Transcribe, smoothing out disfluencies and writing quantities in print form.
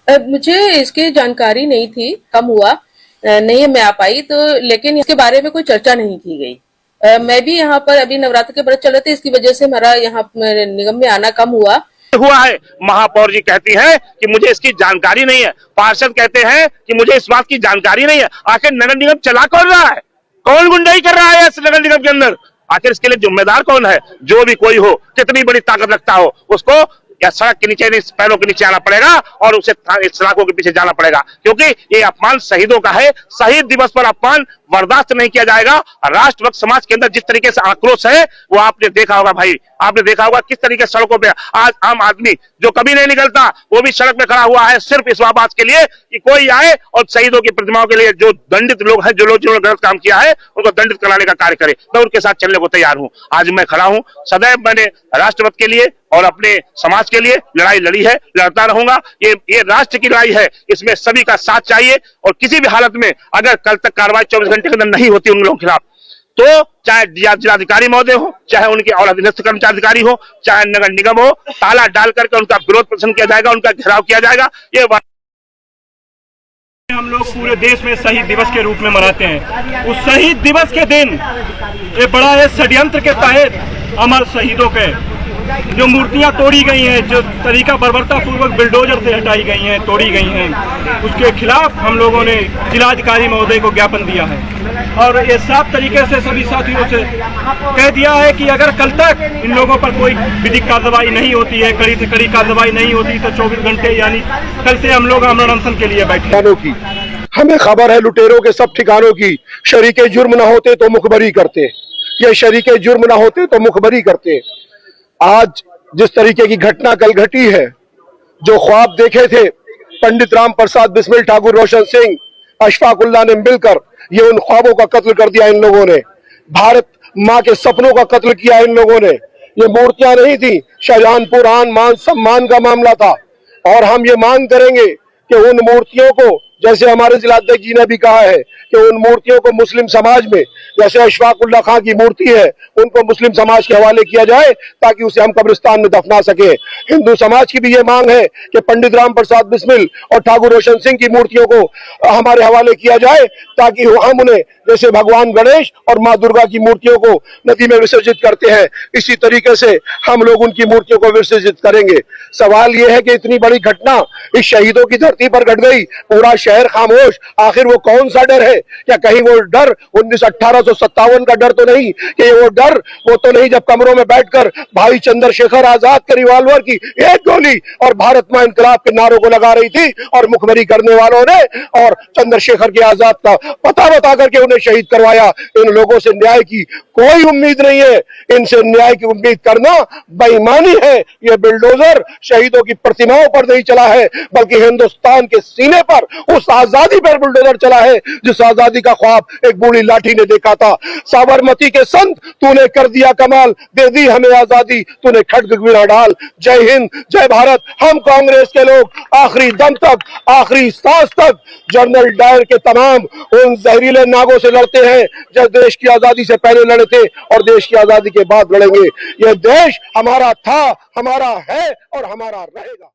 मुझे इसकी जानकारी नहीं थी, कम हुआ, नहीं मैं आ पाई तो, लेकिन इसके बारे में कोई चर्चा नहीं की गई। मैं भी यहाँ पर अभी नवरात्र के व्रत चल रहे थे, इसकी वजह से हमारा यहाँ निगम में आना कम हुआ है। महापौर जी कहती हैं कि मुझे इसकी जानकारी नहीं है, पार्षद कहते हैं कि मुझे इस बात की जानकारी नहीं है। आखिर नगर निगम चला कौन रहा है? कौन गुंडाई कर रहा है इस नगर निगम के अंदर? आखिर इसके लिए जिम्मेदार कौन है? जो भी कोई हो, कितनी बड़ी ताकत रखता हो, उसको या सड़क के नीचे, पैरों के नीचे आना पड़ेगा और उसे सलाखों के पीछे जाना पड़ेगा, क्योंकि ये अपमान शहीदों का है। शहीद दिवस पर अपमान बर्दाश्त नहीं किया जाएगा। राष्ट्रभक्त समाज के अंदर जिस तरीके से आक्रोश है वो आपने देखा होगा भाई, आपने देखा होगा किस तरीके सड़कों पे आज आम आदमी जो कभी नहीं निकलता वो भी सड़क पे खड़ा हुआ है, सिर्फ इस बात के लिए कि कोई आए और शहीदों की प्रतिमाओं के लिए जो दंडित लोग हैं, जो लोग जिन्होंने गलत काम किया है उनको दंडित कराने का कार्य करे। मैं उनके साथ चलने को तैयार हूं। आज मैं खड़ा हूं। सदैव मैंने राष्ट्रभक्त के लिए और अपने समाज के लिए लड़ाई लड़ी है, लड़ता रहूंगा। ये राष्ट्र की लड़ाई है, इसमें सभी का साथ चाहिए। और किसी भी हालत में अगर कल तक कार्रवाई 24 घंटे के अंदर नहीं होती उन लोगों के खिलाफ, तो चाहे जिलाधिकारी महोदय हो, चाहे उनके और अधीनस्थ कर्मचारी अधिकारी हो, चाहे नगर निगम हो, ताला डाल करके उनका विरोध प्रदर्शन किया जाएगा, उनका घेराव किया जाएगा। ये हम लोग पूरे देश में शहीद दिवस के रूप में मनाते हैं। उस शहीद दिवस के दिन ये बड़ा षड्यंत्र के तहत अमर शहीदों के जो मूर्तियां तोड़ी गई हैं, जो तरीका बर्बरता पूर्वक बिल्डोजर से हटाई गई हैं, तोड़ी गई हैं, उसके खिलाफ हम लोगों ने जिलाधिकारी महोदय को ज्ञापन दिया है और ये साफ तरीके से सभी साथियों से कह दिया है कि अगर कल तक इन लोगों पर कोई विधिक कार्रवाई नहीं होती है, कड़ी से कड़ी कार्रवाई नहीं होती, तो 24 घंटे यानी कल से हम लोग अमर अनशन के लिए बैठे। हमें खबर है लुटेरों के सब ठिकानों की, शरीके जुर्म न होते तो मुखबरी करते, ये शरीके जुर्म न होते तो मुखबरी करते। आज जिस तरीके की घटना कल घटी है, जो ख्वाब देखे थे पंडित राम प्रसाद बिस्मिल, ठाकुर रोशन सिंह, अशफाक उल्लाह ने मिलकर, ये उन ख्वाबों का कत्ल कर दिया इन लोगों ने। भारत माँ के सपनों का कत्ल किया इन लोगों ने। ये मूर्तियां नहीं थी, शाहजहानपुर आन मान सम्मान का मामला था। और हम ये मांग करेंगे कि उन मूर्तियों को, जैसे हमारे जिलाध्यक्ष जी ने भी कहा है कि उन मूर्तियों को मुस्लिम समाज में, जैसे अशफाक उल्लाह खां की मूर्ति है, उनको मुस्लिम समाज के हवाले किया जाए ताकि उसे हम कब्रिस्तान में दफना सके। हिंदू समाज की भी ये मांग है कि पंडित राम प्रसाद बिस्मिल और ठाकुर रोशन सिंह की मूर्तियों को हमारे हवाले किया जाए ताकि हम उन्हें, जैसे भगवान गणेश और माँ दुर्गा की मूर्तियों को नदी में विसर्जित करते हैं, इसी तरीके से हम लोग उनकी मूर्तियों को विसर्जित करेंगे। सवाल यह है कि इतनी बड़ी घटना इस शहीदों की धरती पर घट गई, पूरा शहर खामोश। आखिर वो कौन सा डर है? क्या कहीं वो डर 1857 का डर तो नहीं? कि वो डर वो तो नहीं जब कमरों में बैठकर भाई चंद्रशेखर आजाद के रिवॉल्वर की एक गोली और भारत मां इनकलाब के नारों को लगा रही थी और मुखबरी करने वालों ने और चंद्रशेखर के आजाद का पता बता करके उन्हें शहीद करवाया। इन लोगों से न्याय की कोई उम्मीद नहीं है। इनसे न्याय की उम्मीद करना बेईमानी है। ये बिल्डोजर शहीदों की प्रतिमाओं पर नहीं चला है, बल्कि हिंदुस्तान के सीने पर, उस आजादी पर बुलडोजर चला है जिस आजादी का ख्वाब एक बूढ़ी लाठी ने देखा था। साबरमती के संत, तूने कर दिया कमाल, दे दी हमें आजादी, तूने खड्ग गिरा ढाल। जय हिंद, जय भारत। हम कांग्रेस के लोग आखिरी दम तक, आखिरी सांस तक जनरल डायर के तमाम उन जहरीले नागों से लड़ते हैं जो देश की आजादी से पहले लड़े थे और देश की आजादी के बाद लड़ेंगे। यह देश हमारा था, हमारा है और हमारा रहेगा।